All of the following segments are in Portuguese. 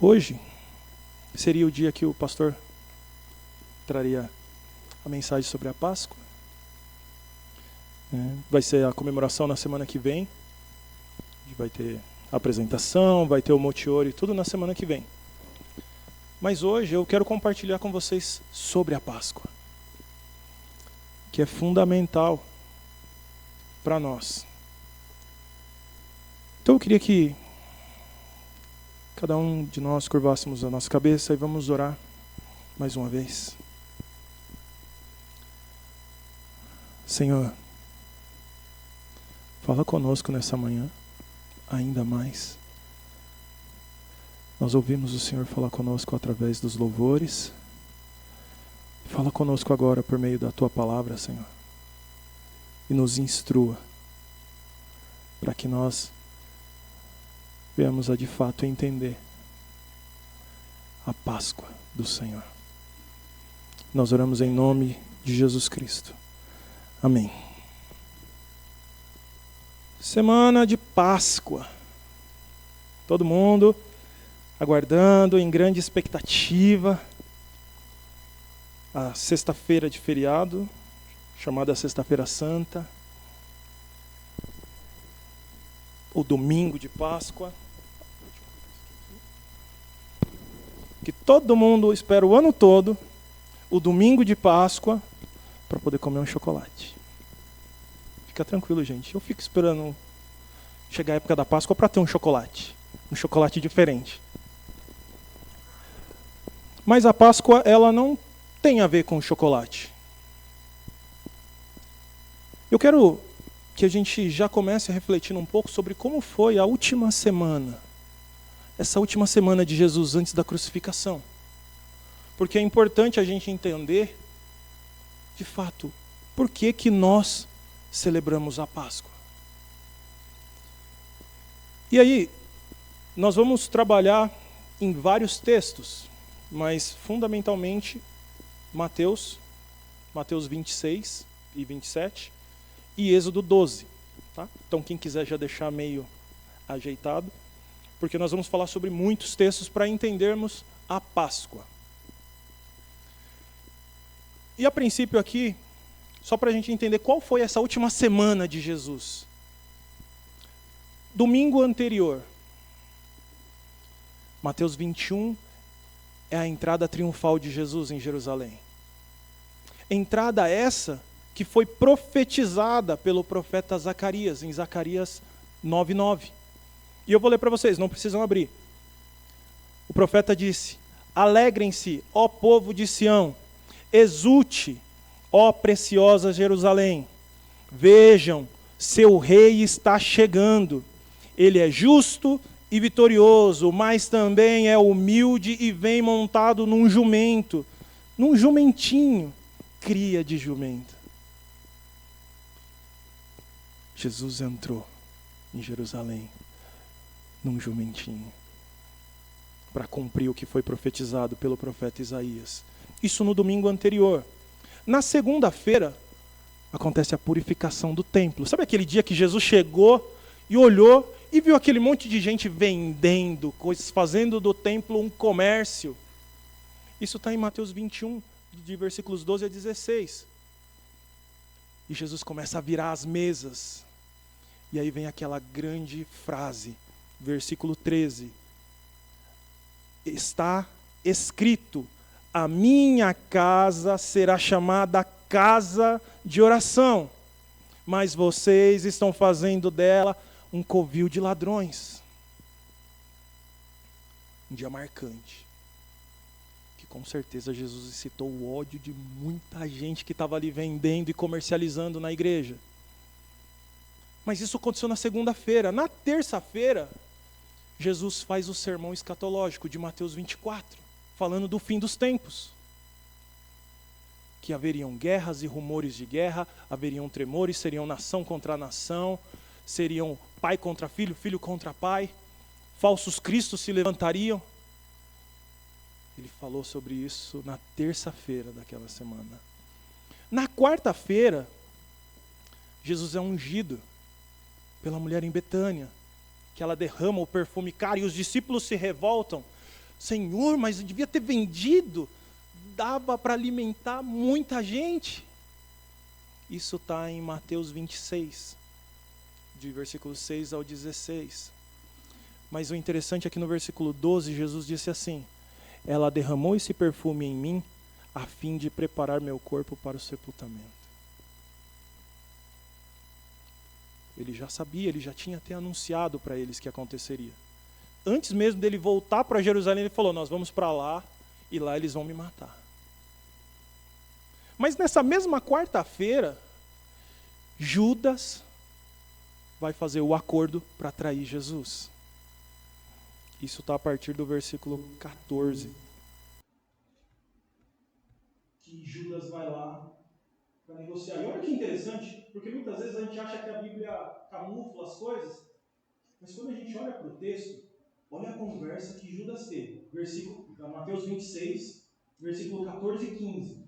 Hoje seria o dia que o pastor traria a mensagem sobre a Páscoa. Vai ser a comemoração na semana que vem. Vai ter a apresentação, vai ter o Motiori, tudo na semana que vem. Mas hoje eu quero compartilhar com vocês sobre a Páscoa, que é fundamental para nós. Então eu queria que cada um de nós curvássemos a nossa cabeça e vamos orar mais uma vez. Senhor, fala conosco nessa manhã, ainda mais. Nós ouvimos o Senhor falar conosco através dos louvores. Fala conosco agora por meio da Tua palavra, Senhor. E nos instrua, para que nós venhamos a de fato entender a Páscoa do Senhor. Nós oramos em nome de Jesus Cristo. Amém. Semana de Páscoa. Todo mundo aguardando, em grande expectativa. A sexta-feira de feriado, chamada Sexta-feira Santa. O domingo de Páscoa. Que todo mundo espera o ano todo, o domingo de Páscoa, para poder comer um chocolate. Fica tranquilo, gente. Eu fico esperando chegar a época da Páscoa para ter um chocolate diferente. Mas a Páscoa, ela não tem a ver com chocolate. Eu quero que a gente já comece a refletir um pouco sobre como foi a última semana. Essa última semana de Jesus antes da crucificação. Porque é importante a gente entender, de fato, por que nós celebramos a Páscoa. E aí, nós vamos trabalhar em vários textos, mas fundamentalmente Mateus 26 e 27 e Êxodo 12. Tá? Então quem quiser já deixar meio ajeitado, porque nós vamos falar sobre muitos textos para entendermos a Páscoa. E a princípio aqui, só para a gente entender qual foi essa última semana de Jesus. Domingo anterior, Mateus 21, é a entrada triunfal de Jesus em Jerusalém. Entrada essa que foi profetizada pelo profeta Zacarias, em Zacarias 9:9. E eu vou ler para vocês, não precisam abrir. O profeta disse: Alegrem-se, ó povo de Sião, exulte, ó preciosa Jerusalém. Vejam, seu rei está chegando. Ele é justo e vitorioso, mas também é humilde e vem montado num jumento, num jumentinho, cria de jumento. Jesus entrou em Jerusalém num jumentinho para cumprir o que foi profetizado pelo profeta Isaías. Isso no domingo anterior. Na segunda-feira acontece a purificação do templo. Sabe aquele dia que Jesus chegou e olhou e viu aquele monte de gente vendendo coisas, fazendo do templo um comércio? Isso está em Mateus 21, de versículos 12 a 16. E Jesus começa a virar as mesas. E aí vem aquela grande frase, versículo 13. Está escrito: a minha casa será chamada casa de oração, mas vocês estão fazendo dela um covil de ladrões. Um dia marcante, que com certeza Jesus incitou o ódio de muita gente que estava ali vendendo e comercializando na igreja. Mas isso aconteceu na segunda-feira. Na terça-feira, Jesus faz o sermão escatológico de Mateus 24, falando do fim dos tempos. Que haveriam guerras e rumores de guerra, haveriam tremores, seriam nação contra nação, seriam pai contra filho, filho contra pai, falsos cristos se levantariam. Ele falou sobre isso na terça-feira daquela semana. Na quarta-feira, Jesus é ungido pela mulher em Betânia, que ela derrama o perfume caro e os discípulos se revoltam. Senhor, mas eu devia ter vendido. Dava para alimentar muita gente. Isso está em Mateus 26, de versículo 6 ao 16. Mas o interessante é que no versículo 12, Jesus disse assim: ela derramou esse perfume em mim, a fim de preparar meu corpo para o sepultamento. Ele já sabia, ele já tinha até anunciado para eles que aconteceria. Antes mesmo dele voltar para Jerusalém, ele falou: nós vamos para lá, e lá eles vão me matar. Mas nessa mesma quarta-feira, Judas vai fazer o acordo para trair Jesus. Isso está a partir do versículo 14. Que Judas vai lá para negociar. E olha que interessante, porque muitas vezes a gente acha que a Bíblia camufla as coisas, mas quando a gente olha para o texto, olha a conversa que Judas teve. Versículo, Mateus 26, versículo 14 e 15.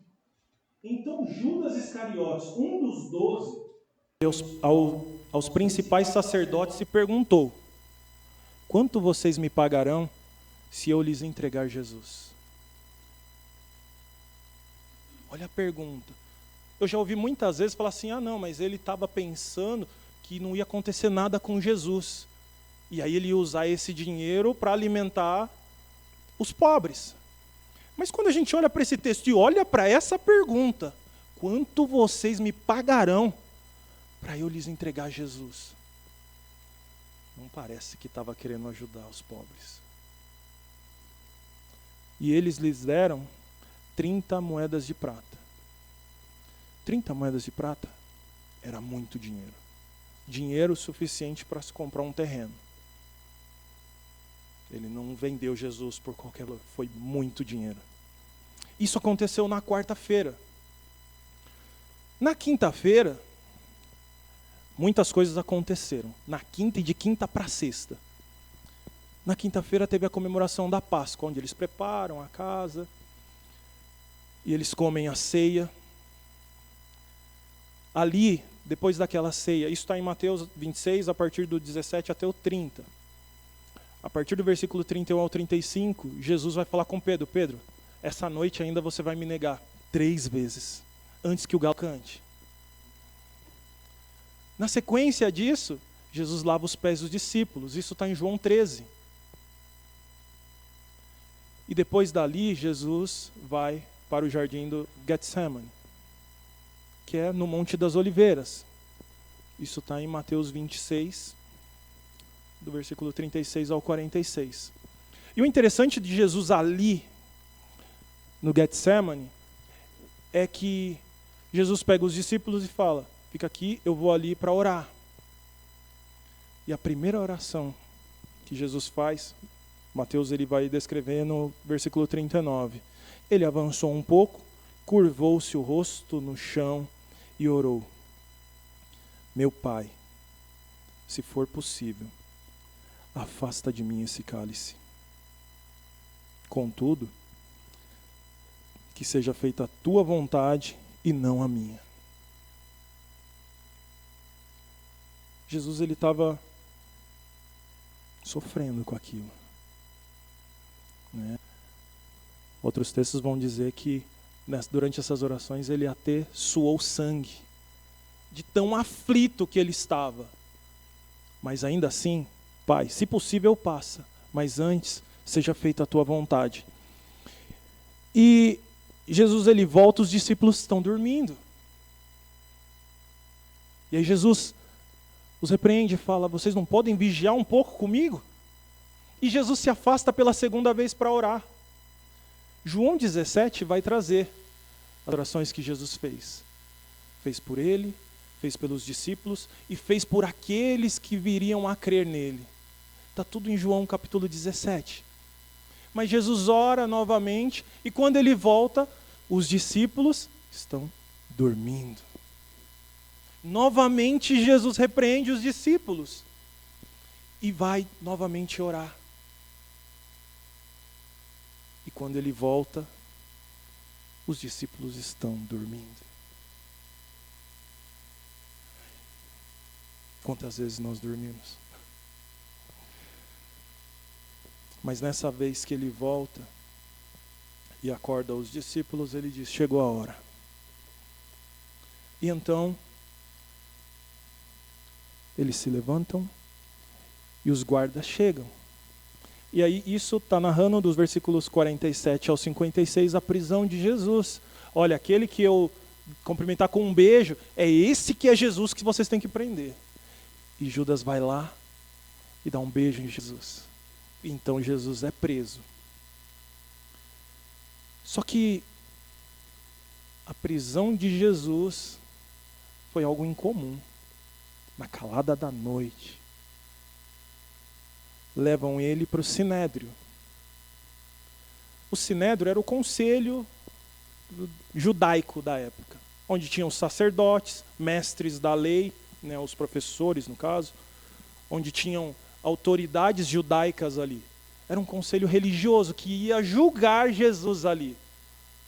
Então Judas Iscariotes, um dos 12, aos principais sacerdotes e perguntou: quanto vocês me pagarão se eu lhes entregar Jesus? Olha a pergunta. Eu já ouvi muitas vezes falar assim: ah não, mas ele estava pensando que não ia acontecer nada com Jesus. E aí ele ia usar esse dinheiro para alimentar os pobres. Mas quando a gente olha para esse texto e olha para essa pergunta: quanto vocês me pagarão para eu lhes entregar Jesus? Não parece que estava querendo ajudar os pobres. E eles lhes deram 30 moedas de prata. 30 moedas de prata era muito dinheiro. Dinheiro suficiente para se comprar um terreno. Ele não vendeu Jesus por qualquer valor, foi muito dinheiro. Isso aconteceu na quarta-feira. Na quinta-feira, muitas coisas aconteceram. Na quinta e de quinta para sexta. Na quinta-feira teve a comemoração da Páscoa, onde eles preparam a casa e eles comem a ceia. Ali, depois daquela ceia, isso está em Mateus 26, a partir do 17 até o 30. A partir do versículo 31 ao 35, Jesus vai falar com Pedro: Pedro, essa noite ainda você vai me negar 3 vezes, antes que o galo cante. Na sequência disso, Jesus lava os pés dos discípulos. Isso está em João 13. E depois dali, Jesus vai para o jardim do Getsemane, que é no Monte das Oliveiras. Isso está em Mateus 26, do versículo 36 ao 46. E o interessante de Jesus ali, no Getsemane, é que Jesus pega os discípulos e fala: fica aqui, eu vou ali para orar. E a primeira oração que Jesus faz, Mateus ele vai descrever no versículo 39. Ele avançou um pouco, curvou-se o rosto no chão e orou: meu Pai, se for possível, afasta de mim esse cálice. Contudo, que seja feita a tua vontade e não a minha. Jesus ele estava sofrendo com aquilo, né? Outros textos vão dizer que durante essas orações ele até suou sangue, de tão aflito que ele estava. Mas ainda assim, Pai, se possível passa, mas antes seja feita a tua vontade. E Jesus ele volta, os discípulos estão dormindo. E aí Jesus os repreende e fala: vocês não podem vigiar um pouco comigo? E Jesus se afasta pela segunda vez para orar. João 17 vai trazer as orações que Jesus fez. Fez por ele, fez pelos discípulos e fez por aqueles que viriam a crer nele. Está tudo em João capítulo 17. Mas Jesus ora novamente e quando ele volta, os discípulos estão dormindo. Novamente Jesus repreende os discípulos e vai novamente orar. E quando ele volta, os discípulos estão dormindo. Quantas vezes nós dormimos? Mas nessa vez que ele volta e acorda os discípulos, ele diz: chegou a hora. E então, eles se levantam e os guardas chegam. E aí isso está narrando dos versículos 47 ao 56 a prisão de Jesus. Olha, aquele que eu cumprimentar com um beijo, é esse que é Jesus que vocês têm que prender. E Judas vai lá e dá um beijo em Jesus. Então Jesus é preso. Só que a prisão de Jesus foi algo incomum. Na calada da noite, levam ele para o Sinédrio. O Sinédrio era o conselho judaico da época, onde tinham os sacerdotes, mestres da lei, né, os professores no caso, onde tinham autoridades judaicas ali. Era um conselho religioso que ia julgar Jesus ali,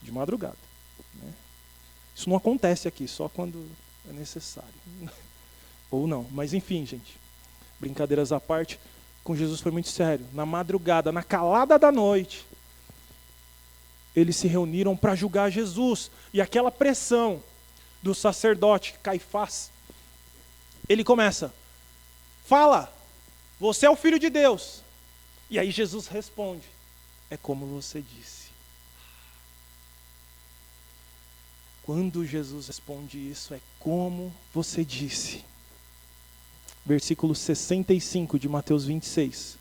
de madrugada. Né? Isso não acontece aqui, só quando é necessário. Ou não, mas enfim, gente, brincadeiras à parte, com Jesus foi muito sério. Na madrugada, na calada da noite, eles se reuniram para julgar Jesus. E aquela pressão do sacerdote Caifás, ele começa: fala, você é o Filho de Deus. E aí Jesus responde: é como você disse. Quando Jesus responde isso, é como você disse. Versículo 65 de Mateus 26.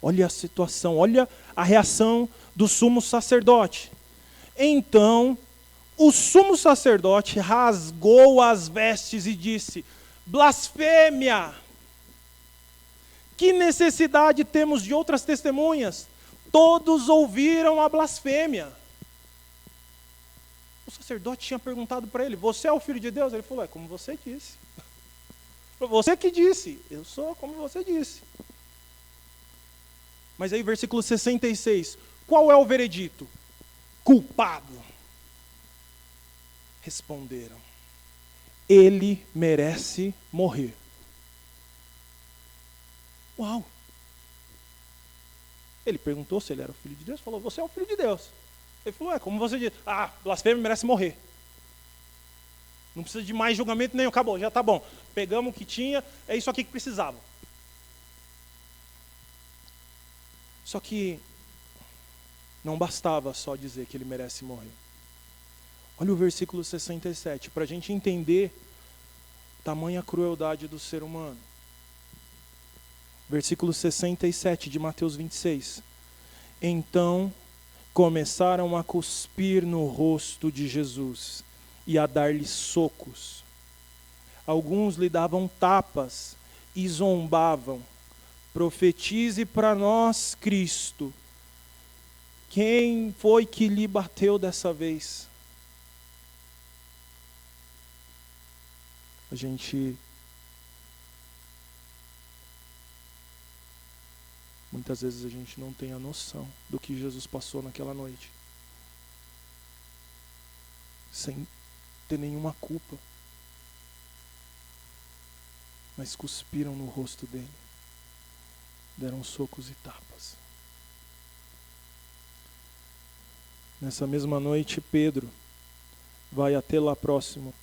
Olha a situação, olha a reação do sumo sacerdote. Então, o sumo sacerdote rasgou as vestes e disse: blasfêmia! Que necessidade temos de outras testemunhas? Todos ouviram a blasfêmia. O sacerdote tinha perguntado para ele: você é o Filho de Deus? Ele falou: é como você disse. Você que disse, eu sou como você disse. Mas aí, versículo 66, qual é o veredito? Culpado. Responderam: ele merece morrer. Uau! Ele perguntou se ele era o Filho de Deus, falou: você é o Filho de Deus. Ele falou: é como você diz, blasfêmia merece morrer. Não precisa de mais julgamento nenhum, acabou, já está bom. Pegamos o que tinha, é isso aqui que precisava. Só que não bastava só dizer que ele merece morrer. Olha o versículo 67, para a gente entender tamanha crueldade do ser humano. Versículo 67 de Mateus 26. Então começaram a cuspir no rosto de Jesus e a dar-lhe socos. Alguns lhe davam tapas e zombavam: profetize para nós, Cristo. Quem foi que lhe bateu dessa vez? Muitas vezes a gente não tem a noção do que Jesus passou naquela noite, sem ter nenhuma culpa, mas cuspiram no rosto dele, deram socos e tapas. Nessa mesma noite, Pedro vai até lá próximo,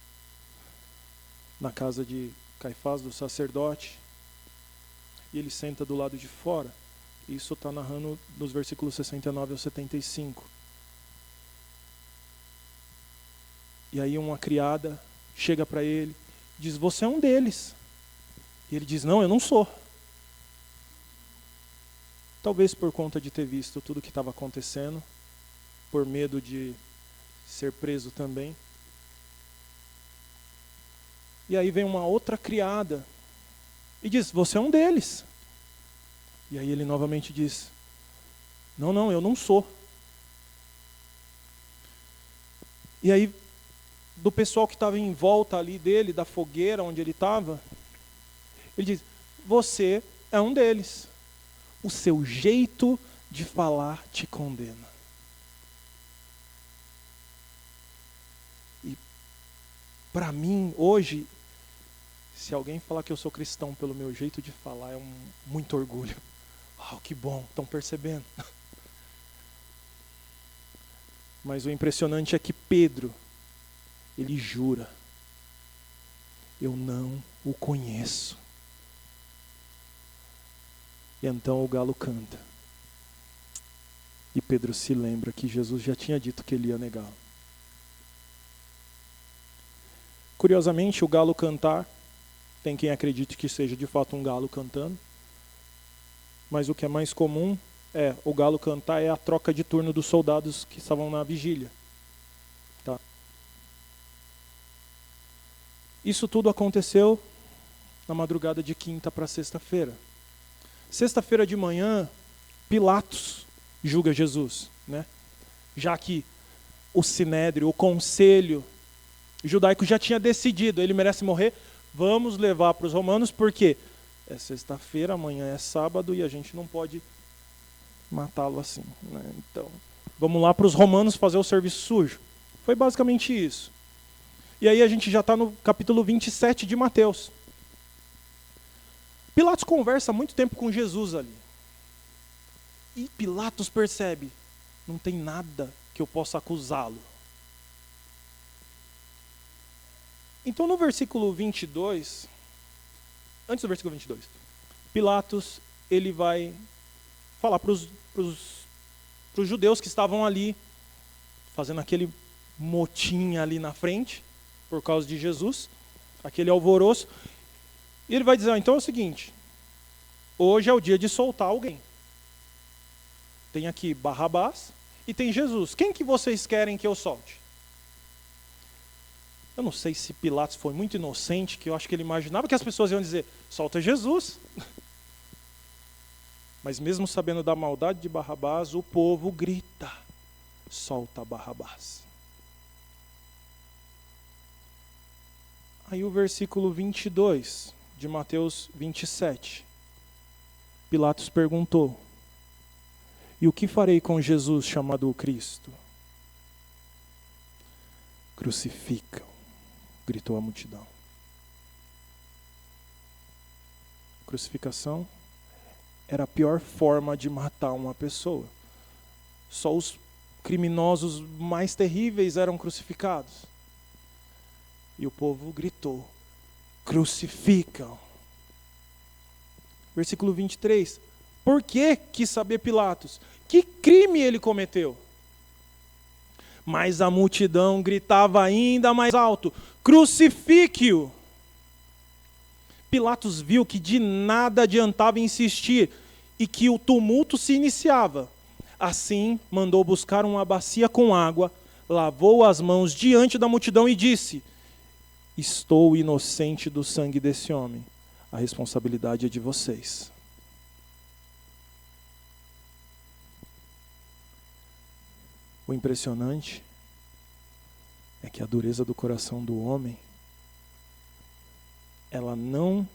na casa de Caifás, do sacerdote, e ele senta do lado de fora. Isso está narrando nos versículos 69 ao 75. E aí uma criada chega para ele, diz: você é um deles. E ele diz: não, eu não sou. Talvez por conta de ter visto tudo o que estava acontecendo, por medo de ser preso também. E aí vem uma outra criada e diz: você é um deles. E aí ele novamente diz: não, eu não sou. E aí, do pessoal que estava em volta ali dele, da fogueira onde ele estava, ele diz: você é um deles. O seu jeito de falar te condena. E para mim, hoje, se alguém falar que eu sou cristão pelo meu jeito de falar, é muito orgulho. Oh, que bom, estão percebendo? Mas o impressionante é que Pedro, ele jura: eu não o conheço. E então o galo canta. E Pedro se lembra que Jesus já tinha dito que ele ia negá-lo. Curiosamente, o galo cantar, tem quem acredite que seja de fato um galo cantando, mas o que é mais comum é o galo cantar é a troca de turno dos soldados que estavam na vigília. Tá? Isso tudo aconteceu na madrugada de quinta para sexta-feira. Sexta-feira de manhã, Pilatos julga Jesus, né? Já que o Sinédrio, o conselho judaico já tinha decidido, ele merece morrer, vamos levar para os romanos, porque é sexta-feira, amanhã é sábado e a gente não pode matá-lo assim, né? Então, vamos lá para os romanos fazer o serviço sujo. Foi basicamente isso. E aí a gente já está no capítulo 27 de Mateus. Pilatos conversa há muito tempo com Jesus ali. E Pilatos percebe, não tem nada que eu possa acusá-lo. Então no versículo 22, antes do versículo 22, Pilatos ele vai falar para os judeus que estavam ali, fazendo aquele motim ali na frente, por causa de Jesus, aquele alvoroço. E ele vai dizer, então é o seguinte, hoje é o dia de soltar alguém. Tem aqui Barrabás e tem Jesus. Quem que vocês querem que eu solte? Eu não sei se Pilatos foi muito inocente, que eu acho que ele imaginava que as pessoas iam dizer, solta Jesus. Mas mesmo sabendo da maldade de Barrabás, o povo grita, solta Barrabás. Aí o versículo 22 de Mateus 27. Pilatos perguntou, e o que farei com Jesus chamado o Cristo? Crucificam, gritou a multidão. Crucificação era a pior forma de matar uma pessoa. Só os criminosos mais terríveis eram crucificados. E o povo gritou, crucificam. Versículo 23. Por que quis saber Pilatos? Que crime ele cometeu? Mas a multidão gritava ainda mais alto, crucifique-o! Pilatos viu que de nada adiantava insistir e que o tumulto se iniciava. Assim, mandou buscar uma bacia com água, lavou as mãos diante da multidão e disse, estou inocente do sangue desse homem. A responsabilidade é de vocês. O impressionante é que a dureza do coração do homem, ela não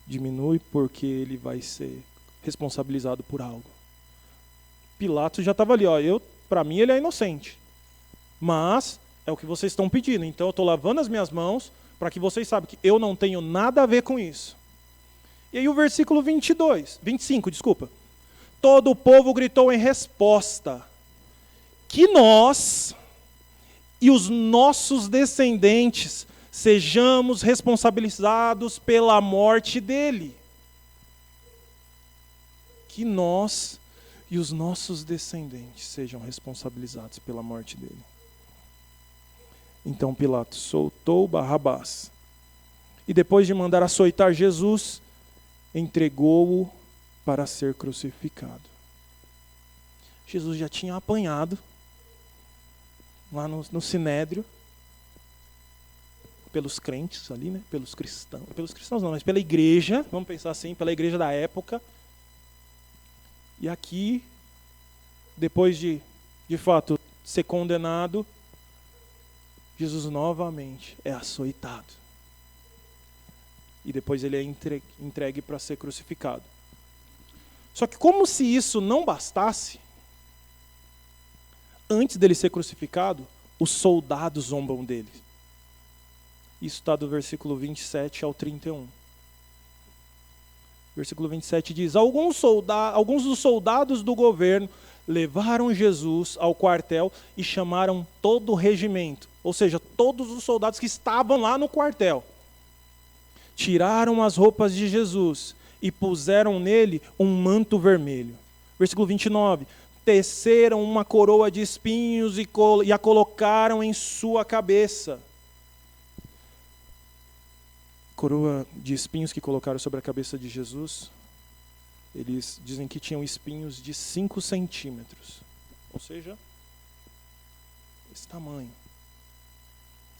diminui porque ele vai ser responsabilizado por algo. Pilatos já estava ali, para mim ele é inocente. Mas é o que vocês estão pedindo, então eu estou lavando as minhas mãos para que vocês saibam que eu não tenho nada a ver com isso. E aí o versículo 25. Todo o povo gritou em resposta, que nós e os nossos descendentes sejamos responsabilizados pela morte dele. Que nós e os nossos descendentes sejam responsabilizados pela morte dele. Então Pilatos soltou Barrabás. E depois de mandar açoitar Jesus, entregou-o para ser crucificado. Jesus já tinha apanhado lá no Sinédrio, pelos crentes ali, né? Pelos cristãos não, mas pela igreja, vamos pensar assim, pela igreja da época. E aqui, depois de fato ser condenado, Jesus novamente é açoitado. E depois ele é entregue para ser crucificado. Só que como se isso não bastasse, antes dele ser crucificado, os soldados zombam dele. Isso está do versículo 27 ao 31. Versículo 27 diz: alguns dos soldados do governo levaram Jesus ao quartel e chamaram todo o regimento, ou seja, todos os soldados que estavam lá no quartel. Tiraram as roupas de Jesus e puseram nele um manto vermelho. Versículo 29. Teceram uma coroa de espinhos e a colocaram em sua cabeça. Coroa de espinhos que colocaram sobre a cabeça de Jesus, eles dizem que tinham espinhos de 5 centímetros. Ou seja, esse tamanho.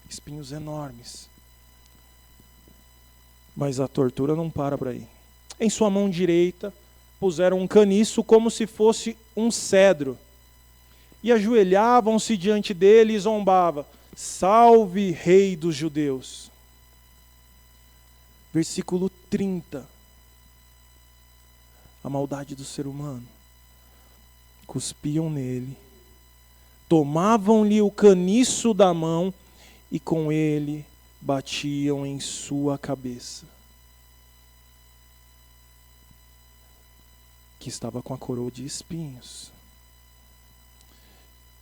Espinhos enormes. Mas a tortura não para por aí. Em sua mão direita, puseram um caniço como se fosse um cedro. E ajoelhavam-se diante dele e zombavam: Salve, Rei dos Judeus. Versículo 30. A maldade do ser humano. Cuspiam nele, tomavam-lhe o caniço da mão e com ele batiam em sua cabeça, que estava com a coroa de espinhos.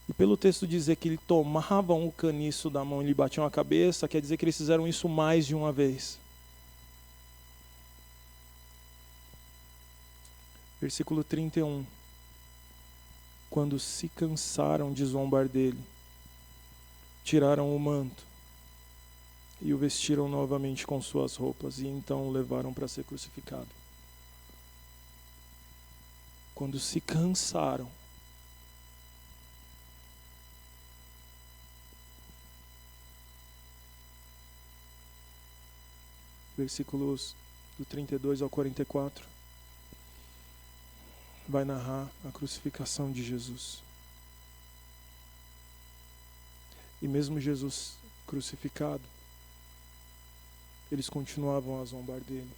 E pelo texto dizer que eles tomavam o caniço da mão e lhe batiam a cabeça, quer dizer que eles fizeram isso mais de uma vez. Versículo 31. Quando se cansaram de zombar dele, tiraram o manto e o vestiram novamente com suas roupas e então o levaram para ser crucificado. Quando se cansaram, versículos do 32 ao 44, vai narrar a crucificação de Jesus. E mesmo Jesus crucificado, eles continuavam a zombar dele.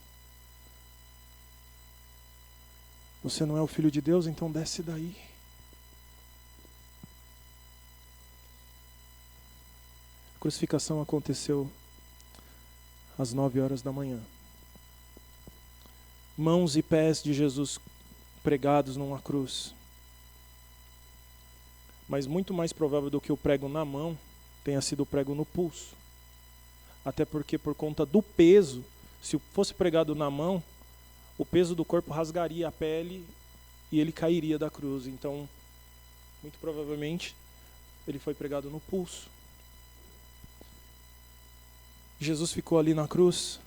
Você não é o Filho de Deus, então desce daí. A crucificação aconteceu às 9 horas da manhã. Mãos e pés de Jesus pregados numa cruz. Mas muito mais provável do que o prego na mão tenha sido o prego no pulso. Até porque, por conta do peso, se fosse pregado na mão, o peso do corpo rasgaria a pele e ele cairia da cruz. Então, muito provavelmente, ele foi pregado no pulso. Jesus ficou ali na cruz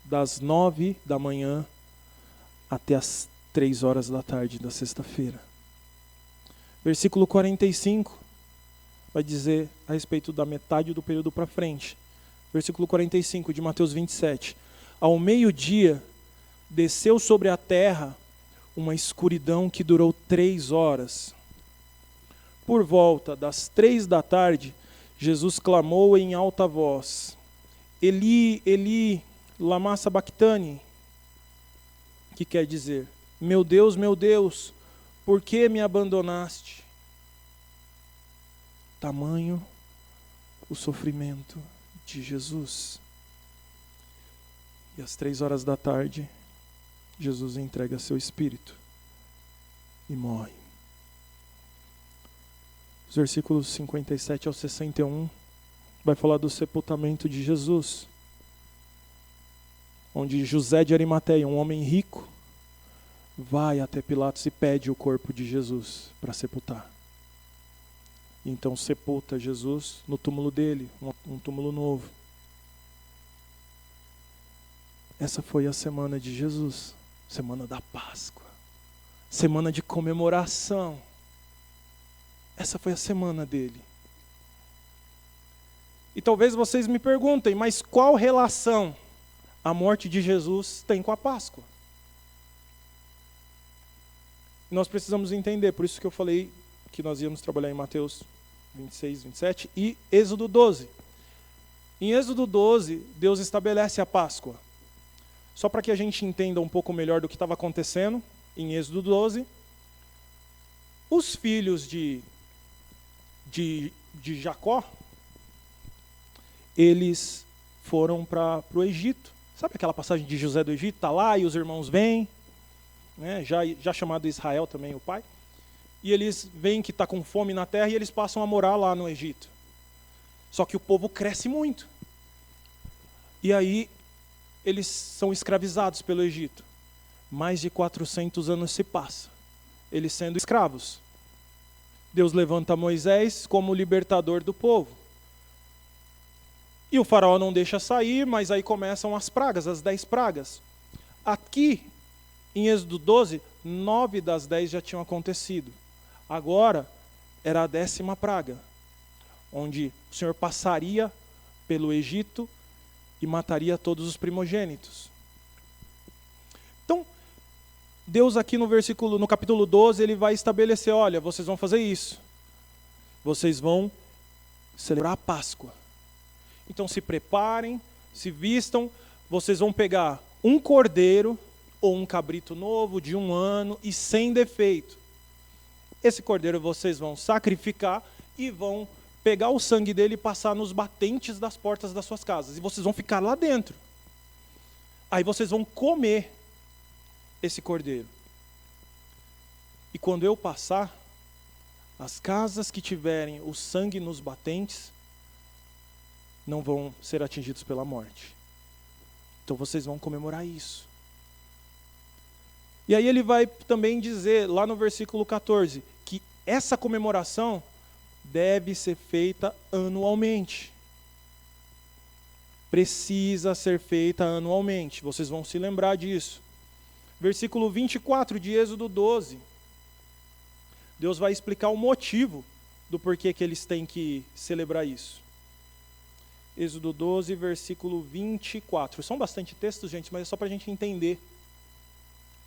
das 9 da manhã até as 3 horas da tarde da sexta-feira. Versículo 45 vai dizer a respeito da metade do período para frente. Versículo 45 de Mateus 27. Ao meio-dia, desceu sobre a terra uma escuridão que durou 3 horas. Por volta das 3 da tarde, Jesus clamou em alta voz: Eli, Eli, lama sabachthani, que quer dizer: meu Deus, por que me abandonaste? Tamanho o sofrimento de Jesus. E às 3 horas da tarde, Jesus entrega seu espírito e morre. Os versículos 57 ao 61 vai falar do sepultamento de Jesus, onde José de Arimateia, um homem rico, vai até Pilatos e pede o corpo de Jesus para sepultar. Então sepulta Jesus no túmulo dele, um túmulo novo. Essa foi a semana de Jesus, semana da Páscoa, semana de comemoração. Essa foi a semana dele. E talvez vocês me perguntem, mas qual relação a morte de Jesus tem com a Páscoa? Nós precisamos entender, por isso que eu falei que nós íamos trabalhar em Mateus 26, 27 e Êxodo 12. Em Êxodo 12, Deus estabelece a Páscoa. Só para que a gente entenda um pouco melhor do que estava acontecendo, em Êxodo 12, os filhos de Jacó, eles foram para o Egito. Sabe aquela passagem de José do Egito? Está lá e os irmãos vêm, né? já chamado Israel também, o pai. E eles veem que está com fome na terra e eles passam a morar lá no Egito. Só que o povo cresce muito. E aí eles são escravizados pelo Egito. Mais de 400 anos se passa, eles sendo escravos. Deus levanta Moisés como libertador do povo. E o faraó não deixa sair, mas aí começam as pragas, as 10 pragas. Aqui, em Êxodo 12, 9 das 10 já tinham acontecido. Agora, era a 10ª praga, onde o Senhor passaria pelo Egito e mataria todos os primogênitos. Então, Deus aqui no capítulo 12, ele vai estabelecer, olha, vocês vão fazer isso. Vocês vão celebrar a Páscoa. Então se preparem, se vistam, vocês vão pegar um cordeiro ou um cabrito novo de 1 ano e sem defeito. Esse cordeiro vocês vão sacrificar e vão pegar o sangue dele e passar nos batentes das portas das suas casas. E vocês vão ficar lá dentro. Aí vocês vão comer esse cordeiro. E quando eu passar, as casas que tiverem o sangue nos batentes não vão ser atingidos pela morte. Então vocês vão comemorar isso. E aí ele vai também dizer, lá no versículo 14, que essa comemoração deve ser feita anualmente. Precisa ser feita anualmente. Vocês vão se lembrar disso. Versículo 24 de Êxodo 12. Deus vai explicar o motivo do porquê que eles têm que celebrar isso. Êxodo 12, versículo 24. São bastante textos, gente, mas é só para a gente entender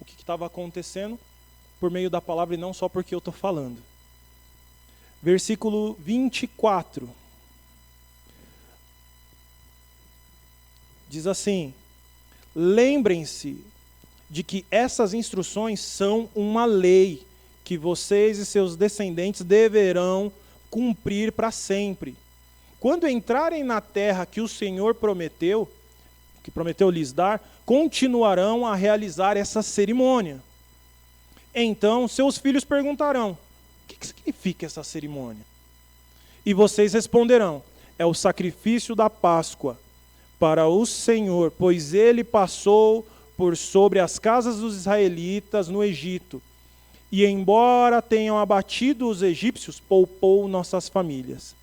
o que estava acontecendo por meio da palavra e não só porque eu estou falando. Versículo 24. Diz assim: lembrem-se de que essas instruções são uma lei que vocês e seus descendentes deverão cumprir para sempre. Quando entrarem na terra que o Senhor prometeu, que prometeu lhes dar, continuarão a realizar essa cerimônia. Então seus filhos perguntarão: o que significa essa cerimônia? E vocês responderão: é o sacrifício da Páscoa para o Senhor, pois ele passou por sobre as casas dos israelitas no Egito, e embora tenham abatido os egípcios, poupou nossas famílias.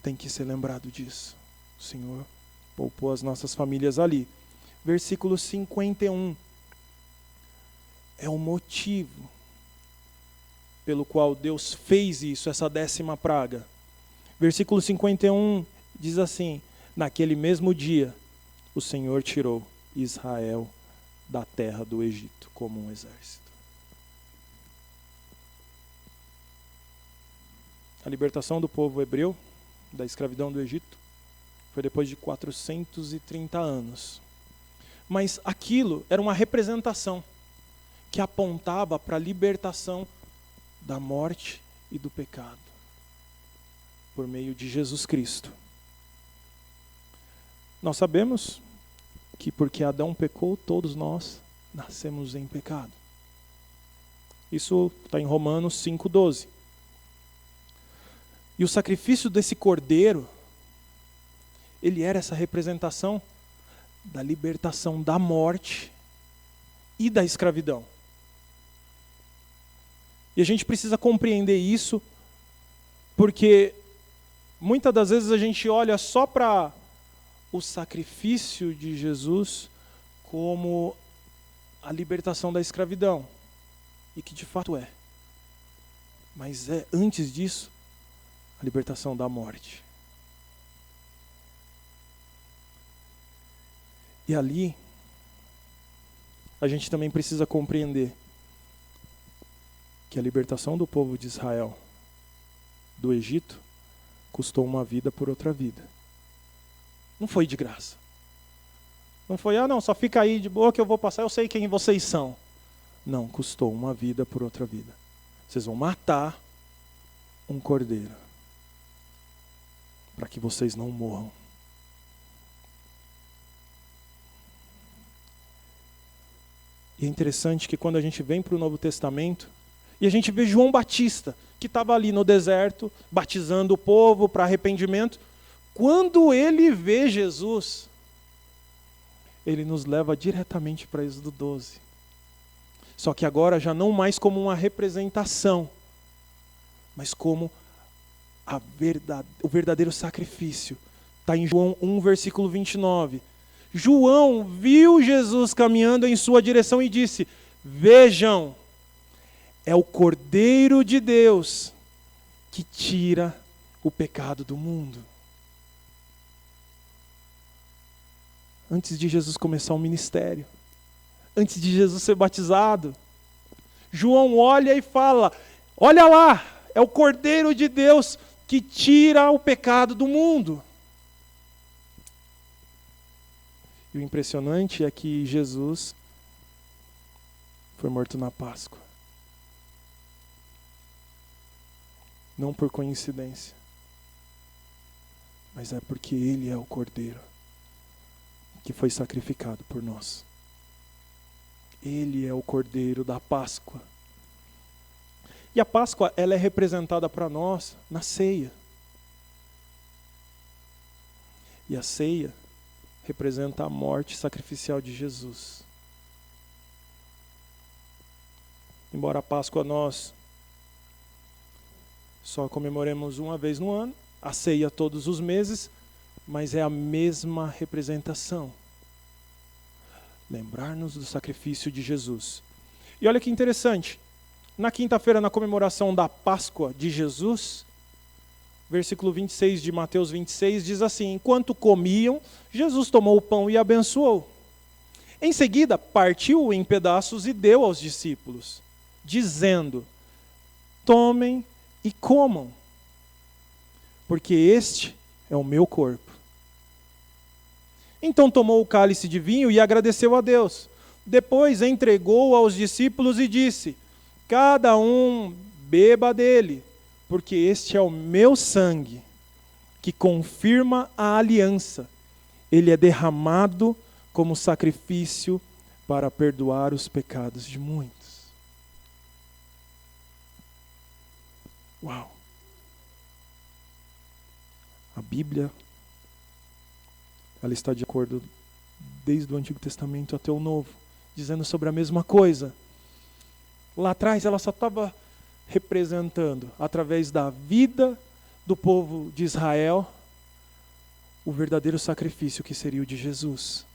Tem que ser lembrado disso. O Senhor poupou as nossas famílias ali. Versículo 51. É o motivo pelo qual Deus fez isso, essa 10ª praga. Versículo 51 diz assim: naquele mesmo dia, o Senhor tirou Israel da terra do Egito como um exército. A libertação do povo hebreu da escravidão do Egito foi depois de 430 anos. Mas aquilo era uma representação que apontava para a libertação da morte e do pecado por meio de Jesus Cristo. Nós sabemos que porque Adão pecou, todos nós nascemos em pecado. Isso está em Romanos 5,12. E o sacrifício desse cordeiro, ele era essa representação da libertação da morte e da escravidão. E a gente precisa compreender isso, porque muitas das vezes a gente olha só para o sacrifício de Jesus como a libertação da escravidão, e que de fato é. Mas é, antes disso, a libertação da morte. E ali, a gente também precisa compreender que a libertação do povo de Israel do Egito custou uma vida por outra vida. Não foi de graça. Não foi, não, só fica aí de boa que eu vou passar, eu sei quem vocês são. Não, custou uma vida por outra vida. Vocês vão matar um cordeiro para que vocês não morram. E é interessante que quando a gente vem para o Novo Testamento, e a gente vê João Batista, que estava ali no deserto, batizando o povo para arrependimento, quando ele vê Jesus, ele nos leva diretamente para Êxodo 12. Só que agora já não mais como uma representação, mas como o verdadeiro sacrifício. Está em João 1, versículo 29. João viu Jesus caminhando em sua direção e disse: vejam, é o Cordeiro de Deus que tira o pecado do mundo. Antes de Jesus começar o ministério, antes de Jesus ser batizado, João olha e fala: olha lá, é o Cordeiro de Deus que tira o pecado do mundo. E o impressionante é que Jesus foi morto na Páscoa. Não por coincidência, mas é porque Ele é o Cordeiro que foi sacrificado por nós. Ele é o Cordeiro da Páscoa. E a Páscoa, ela é representada para nós na ceia. E a ceia representa a morte sacrificial de Jesus. Embora a Páscoa nós só comemoremos uma vez no ano, a ceia todos os meses, mas é a mesma representação. Lembrar-nos do sacrifício de Jesus. E olha que interessante, na quinta-feira, na comemoração da Páscoa de Jesus, versículo 26 de Mateus 26 diz assim: enquanto comiam, Jesus tomou o pão e abençoou. Em seguida, partiu-o em pedaços e deu aos discípulos, dizendo: tomem e comam, porque este é o meu corpo. Então tomou o cálice de vinho e agradeceu a Deus. Depois entregou-o aos discípulos e disse: cada um beba dele, porque este é o meu sangue, que confirma a aliança. Ele é derramado como sacrifício para perdoar os pecados de muitos. Uau! A Bíblia, ela está de acordo desde o Antigo Testamento até o Novo, dizendo sobre a mesma coisa. Lá atrás ela só estava representando, através da vida do povo de Israel, o verdadeiro sacrifício que seria o de Jesus.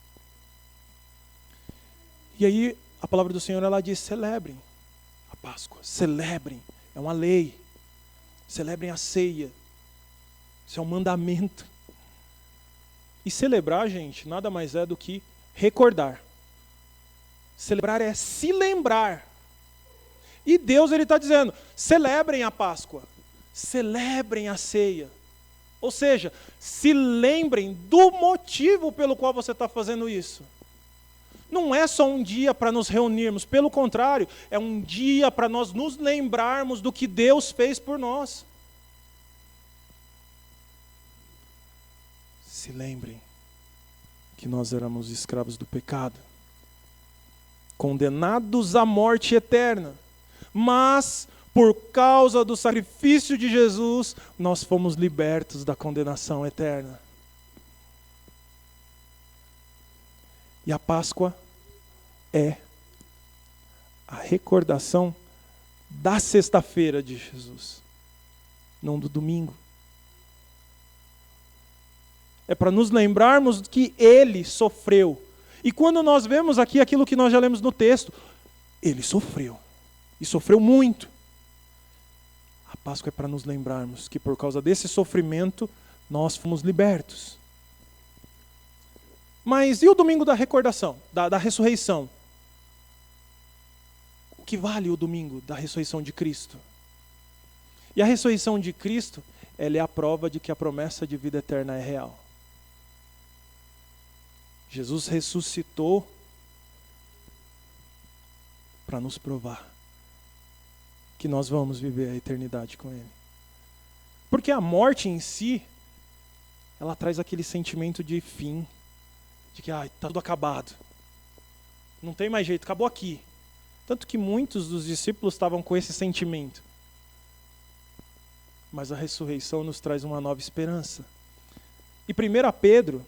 E aí a palavra do Senhor, ela diz: celebrem a Páscoa, celebrem, é uma lei, celebrem a ceia, isso é um mandamento. E celebrar, gente, nada mais é do que recordar. Celebrar é se lembrar. E Deus, Ele está dizendo: celebrem a Páscoa, celebrem a ceia. Ou seja, se lembrem do motivo pelo qual você está fazendo isso. Não é só um dia para nos reunirmos, pelo contrário, é um dia para nós nos lembrarmos do que Deus fez por nós. Se lembrem que nós éramos escravos do pecado, condenados à morte eterna, mas por causa do sacrifício de Jesus, nós fomos libertos da condenação eterna. E a Páscoa é a recordação da sexta-feira de Jesus, não do domingo. É para nos lembrarmos que Ele sofreu. E quando nós vemos aqui aquilo que nós já lemos no texto, Ele sofreu. E sofreu muito. A Páscoa é para nos lembrarmos que por causa desse sofrimento, nós fomos libertos. Mas e o domingo da recordação, da ressurreição? O que vale o domingo da ressurreição de Cristo? E a ressurreição de Cristo, ela é a prova de que a promessa de vida eterna é real. Jesus ressuscitou para nos provar que nós vamos viver a eternidade com Ele. Porque a morte em si, ela traz aquele sentimento de fim, de que está tudo acabado. Não tem mais jeito, acabou aqui. Tanto que muitos dos discípulos estavam com esse sentimento. Mas a ressurreição nos traz uma nova esperança. E 1 Pedro,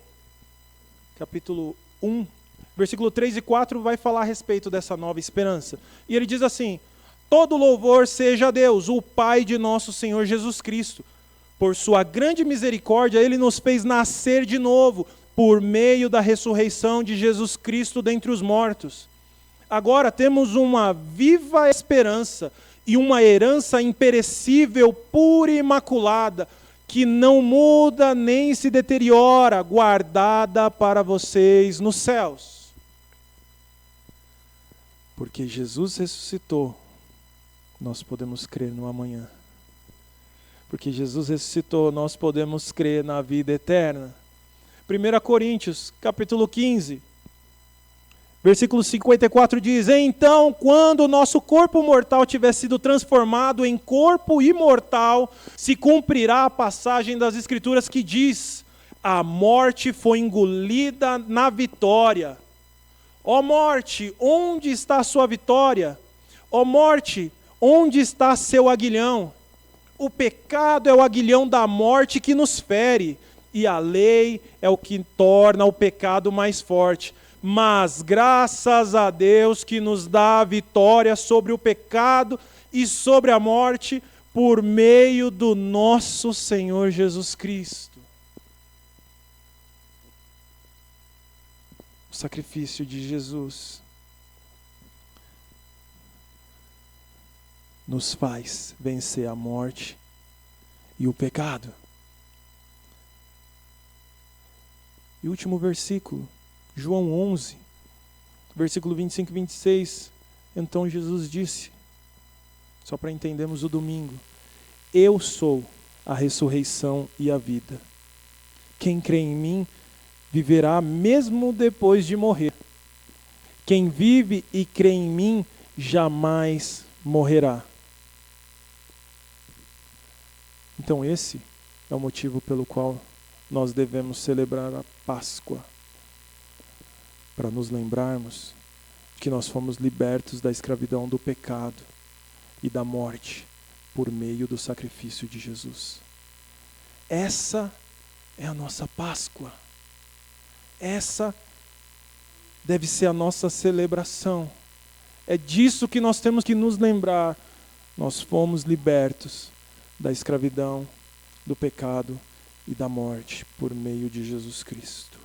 capítulo 1, versículo 3 e 4, vai falar a respeito dessa nova esperança. E ele diz assim: todo louvor seja a Deus, o Pai de nosso Senhor Jesus Cristo. Por sua grande misericórdia, Ele nos fez nascer de novo, por meio da ressurreição de Jesus Cristo dentre os mortos. Agora temos uma viva esperança e uma herança imperecível, pura e imaculada, que não muda nem se deteriora, guardada para vocês nos céus. Porque Jesus ressuscitou, nós podemos crer no amanhã. Porque Jesus ressuscitou, nós podemos crer na vida eterna. 1 Coríntios, capítulo 15, versículo 54 diz: então, quando o nosso corpo mortal tiver sido transformado em corpo imortal, se cumprirá a passagem das Escrituras que diz: a morte foi engolida na vitória. Ó morte, onde está a sua vitória? Ó morte, onde está seu aguilhão? O pecado é o aguilhão da morte que nos fere, e a lei é o que torna o pecado mais forte. Mas graças a Deus que nos dá a vitória sobre o pecado e sobre a morte, por meio do nosso Senhor Jesus Cristo. O sacrifício de Jesus nos faz vencer a morte e o pecado. E último versículo, João 11, versículo 25 e 26. Então Jesus disse, só para entendermos o domingo: eu sou a ressurreição e a vida. Quem crê em mim viverá mesmo depois de morrer. Quem vive e crê em mim jamais morrerá. Então esse é o motivo pelo qual nós devemos celebrar a Páscoa, para nos lembrarmos que nós fomos libertos da escravidão do pecado e da morte por meio do sacrifício de Jesus. Essa é a nossa Páscoa. Essa deve ser a nossa celebração. É disso que nós temos que nos lembrar. Nós fomos libertos da escravidão, do pecado e da morte por meio de Jesus Cristo.